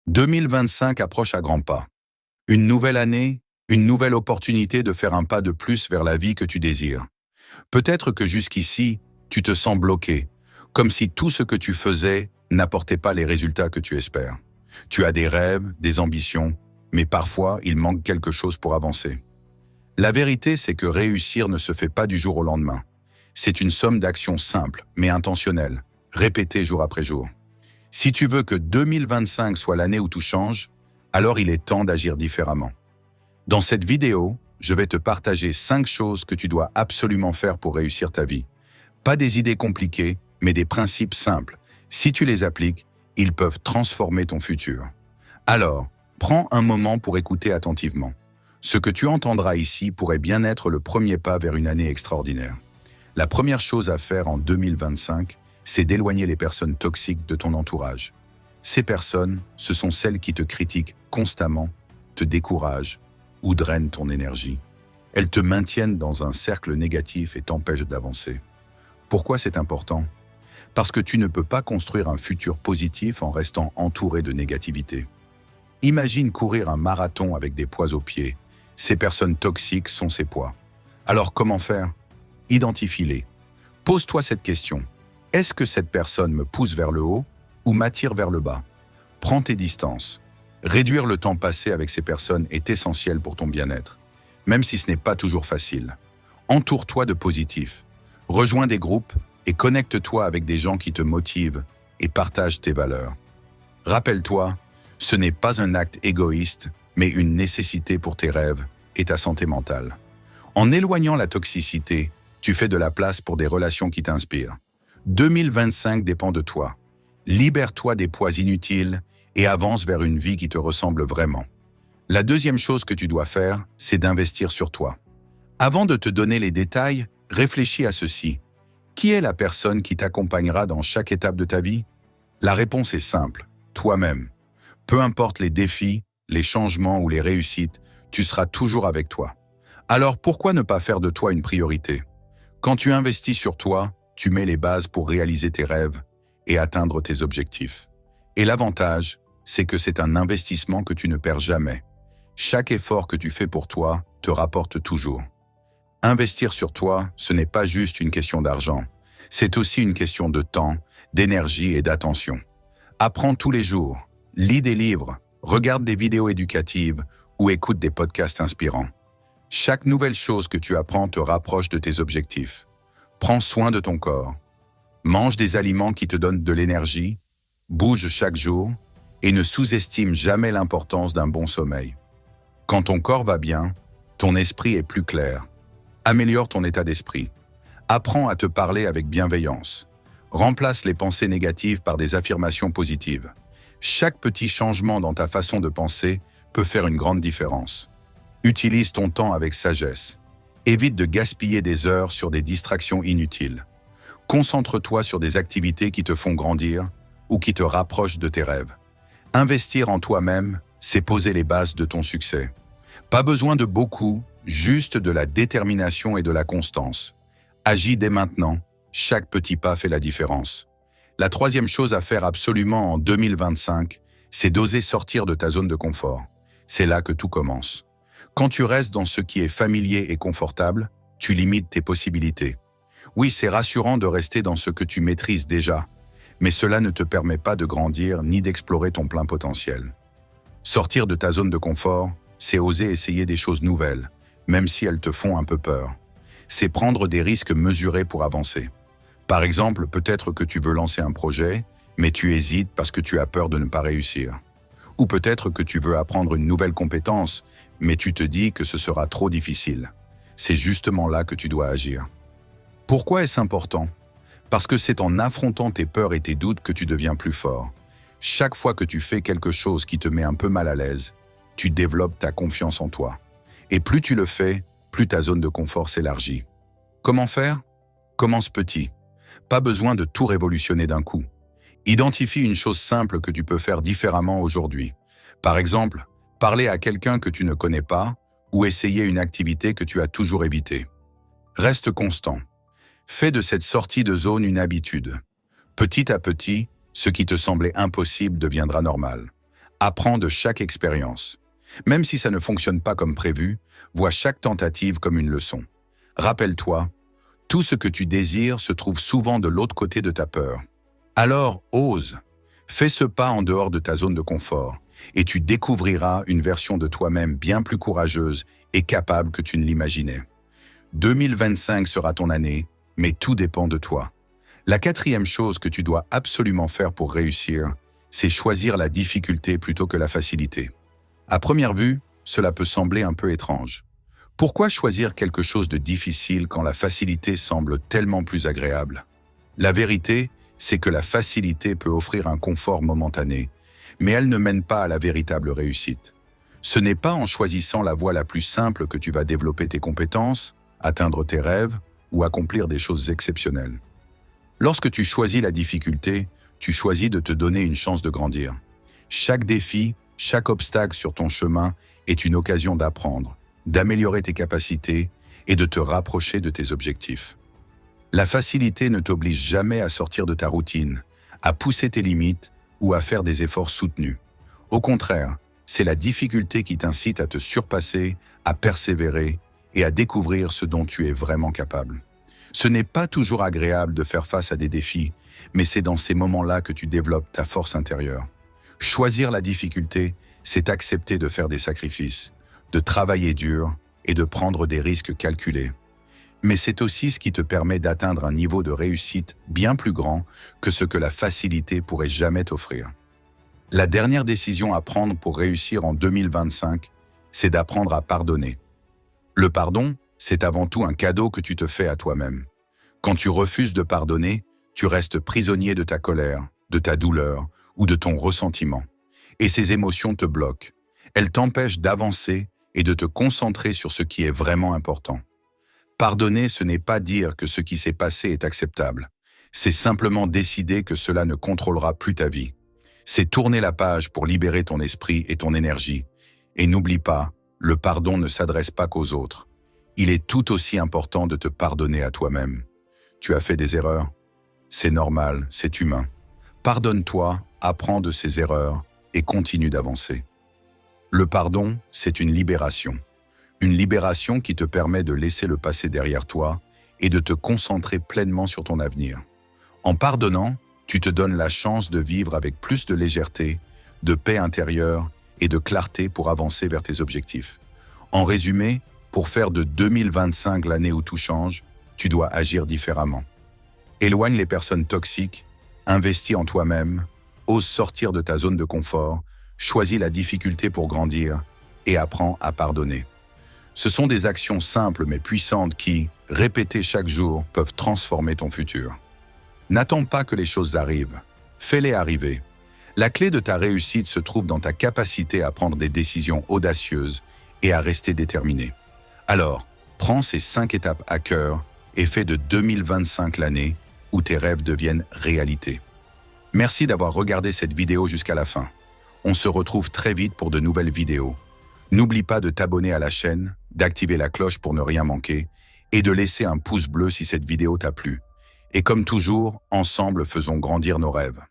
2025 approche à grands pas. Une nouvelle année, une nouvelle opportunité de faire un pas de plus vers la vie que tu désires. Peut-être que jusqu'ici, tu te sens bloqué, comme si tout ce que tu faisais n'apportait pas les résultats que tu espères. Tu as des rêves, des ambitions, mais parfois il manque quelque chose pour avancer. La vérité, c'est que réussir ne se fait pas du jour au lendemain. C'est une somme d'actions simples, mais intentionnelles, répétées jour après jour. Si tu veux que 2025 soit l'année où tout change, alors il est temps d'agir différemment. Dans cette vidéo, je vais te partager 5 choses que tu dois absolument faire pour réussir ta vie. Pas des idées compliquées, mais des principes simples. Si tu les appliques, ils peuvent transformer ton futur. Alors, prends un moment pour écouter attentivement. Ce que tu entendras ici pourrait bien être le premier pas vers une année extraordinaire. La première chose à faire en 2025, c'est d'éloigner les personnes toxiques de ton entourage. Ces personnes, ce sont celles qui te critiquent constamment, te découragent ou drainent ton énergie. Elles te maintiennent dans un cercle négatif et t'empêchent d'avancer. Pourquoi c'est important? Parce que tu ne peux pas construire un futur positif en restant entouré de négativité. Imagine courir un marathon avec des poids aux pieds. Ces personnes toxiques sont ces poids. Alors comment faire? Identifie-les. Pose-toi cette question. Est-ce que cette personne me pousse vers le haut ou m'attire vers le bas? Prends tes distances. Réduire le temps passé avec ces personnes est essentiel pour ton bien-être, même si ce n'est pas toujours facile. Entoure-toi de positifs. Rejoins des groupes et connecte-toi avec des gens qui te motivent et partagent tes valeurs. Rappelle-toi, ce n'est pas un acte égoïste, mais une nécessité pour tes rêves et ta santé mentale. En éloignant la toxicité, tu fais de la place pour des relations qui t'inspirent. 2025 dépend de toi. Libère-toi des poids inutiles et avance vers une vie qui te ressemble vraiment. La deuxième chose que tu dois faire, c'est d'investir sur toi. Avant de te donner les détails, réfléchis à ceci. Qui est la personne qui t'accompagnera dans chaque étape de ta vie? La réponse est simple, toi-même. Peu importe les défis, les changements ou les réussites, tu seras toujours avec toi. Alors pourquoi ne pas faire de toi une priorité? Quand tu investis sur toi, tu mets les bases pour réaliser tes rêves et atteindre tes objectifs. Et l'avantage, c'est que c'est un investissement que tu ne perds jamais. Chaque effort que tu fais pour toi te rapporte toujours. Investir sur toi, ce n'est pas juste une question d'argent. C'est aussi une question de temps, d'énergie et d'attention. Apprends tous les jours, lis des livres, regarde des vidéos éducatives ou écoute des podcasts inspirants. Chaque nouvelle chose que tu apprends te rapproche de tes objectifs. Prends soin de ton corps. Mange des aliments qui te donnent de l'énergie, bouge chaque jour et ne sous-estime jamais l'importance d'un bon sommeil. Quand ton corps va bien, ton esprit est plus clair. Améliore ton état d'esprit. Apprends à te parler avec bienveillance. Remplace les pensées négatives par des affirmations positives. Chaque petit changement dans ta façon de penser peut faire une grande différence. Utilise ton temps avec sagesse. Évite de gaspiller des heures sur des distractions inutiles. Concentre-toi sur des activités qui te font grandir ou qui te rapprochent de tes rêves. Investir en toi-même, c'est poser les bases de ton succès. Pas besoin de beaucoup, juste de la détermination et de la constance. Agis dès maintenant, chaque petit pas fait la différence. La troisième chose à faire absolument en 2025, c'est d'oser sortir de ta zone de confort. C'est là que tout commence. Quand tu restes dans ce qui est familier et confortable, tu limites tes possibilités. Oui, c'est rassurant de rester dans ce que tu maîtrises déjà, mais cela ne te permet pas de grandir ni d'explorer ton plein potentiel. Sortir de ta zone de confort, c'est oser essayer des choses nouvelles, même si elles te font un peu peur. C'est prendre des risques mesurés pour avancer. Par exemple, peut-être que tu veux lancer un projet, mais tu hésites parce que tu as peur de ne pas réussir. Ou peut-être que tu veux apprendre une nouvelle compétence, mais tu te dis que ce sera trop difficile. C'est justement là que tu dois agir. Pourquoi est-ce important? Parce que c'est en affrontant tes peurs et tes doutes que tu deviens plus fort. Chaque fois que tu fais quelque chose qui te met un peu mal à l'aise, tu développes ta confiance en toi. Et plus tu le fais, plus ta zone de confort s'élargit. Comment faire? Commence petit. Pas besoin de tout révolutionner d'un coup. Identifie une chose simple que tu peux faire différemment aujourd'hui. Par exemple, parler à quelqu'un que tu ne connais pas ou essayer une activité que tu as toujours évitée. Reste constant. Fais de cette sortie de zone une habitude. Petit à petit, ce qui te semblait impossible deviendra normal. Apprends de chaque expérience. Même si ça ne fonctionne pas comme prévu, vois chaque tentative comme une leçon. Rappelle-toi, tout ce que tu désires se trouve souvent de l'autre côté de ta peur. Alors, ose. Fais ce pas en dehors de ta zone de confort, et tu découvriras une version de toi-même bien plus courageuse et capable que tu ne l'imaginais. 2025 sera ton année, mais tout dépend de toi. La quatrième chose que tu dois absolument faire pour réussir, c'est choisir la difficulté plutôt que la facilité. À première vue, cela peut sembler un peu étrange. Pourquoi choisir quelque chose de difficile quand la facilité semble tellement plus agréable? La vérité, c'est que la facilité peut offrir un confort momentané, mais elle ne mène pas à la véritable réussite. Ce n'est pas en choisissant la voie la plus simple que tu vas développer tes compétences, atteindre tes rêves ou accomplir des choses exceptionnelles. Lorsque tu choisis la difficulté, tu choisis de te donner une chance de grandir. Chaque défi, chaque obstacle sur ton chemin est une occasion d'apprendre, d'améliorer tes capacités et de te rapprocher de tes objectifs. La facilité ne t'oblige jamais à sortir de ta routine, à pousser tes limites ou à faire des efforts soutenus. Au contraire, c'est la difficulté qui t'incite à te surpasser, à persévérer et à découvrir ce dont tu es vraiment capable. Ce n'est pas toujours agréable de faire face à des défis, mais c'est dans ces moments-là que tu développes ta force intérieure. Choisir la difficulté, c'est accepter de faire des sacrifices, de travailler dur et de prendre des risques calculés. Mais c'est aussi ce qui te permet d'atteindre un niveau de réussite bien plus grand que ce que la facilité pourrait jamais t'offrir. La dernière décision à prendre pour réussir en 2025, c'est d'apprendre à pardonner. Le pardon, c'est avant tout un cadeau que tu te fais à toi-même. Quand tu refuses de pardonner, tu restes prisonnier de ta colère, de ta douleur ou de ton ressentiment. Et ces émotions te bloquent. Elles t'empêchent d'avancer et de te concentrer sur ce qui est vraiment important. Pardonner, ce n'est pas dire que ce qui s'est passé est acceptable. C'est simplement décider que cela ne contrôlera plus ta vie. C'est tourner la page pour libérer ton esprit et ton énergie. Et n'oublie pas, le pardon ne s'adresse pas qu'aux autres. Il est tout aussi important de te pardonner à toi-même. Tu as fait des erreurs? C'est normal, c'est humain. Pardonne-toi, apprends de ces erreurs et continue d'avancer. Le pardon, c'est une libération. Une libération qui te permet de laisser le passé derrière toi et de te concentrer pleinement sur ton avenir. En pardonnant, tu te donnes la chance de vivre avec plus de légèreté, de paix intérieure et de clarté pour avancer vers tes objectifs. En résumé, pour faire de 2025 l'année où tout change, tu dois agir différemment. Éloigne les personnes toxiques, investis en toi-même, ose sortir de ta zone de confort, choisis la difficulté pour grandir et apprends à pardonner. Ce sont des actions simples mais puissantes qui, répétées chaque jour, peuvent transformer ton futur. N'attends pas que les choses arrivent, fais-les arriver. La clé de ta réussite se trouve dans ta capacité à prendre des décisions audacieuses et à rester déterminé. Alors, prends ces 5 étapes à cœur et fais de 2025 l'année où tes rêves deviennent réalité. Merci d'avoir regardé cette vidéo jusqu'à la fin. On se retrouve très vite pour de nouvelles vidéos. N'oublie pas de t'abonner à la chaîne, d'activer la cloche pour ne rien manquer et de laisser un pouce bleu si cette vidéo t'a plu. Et comme toujours, ensemble faisons grandir nos rêves.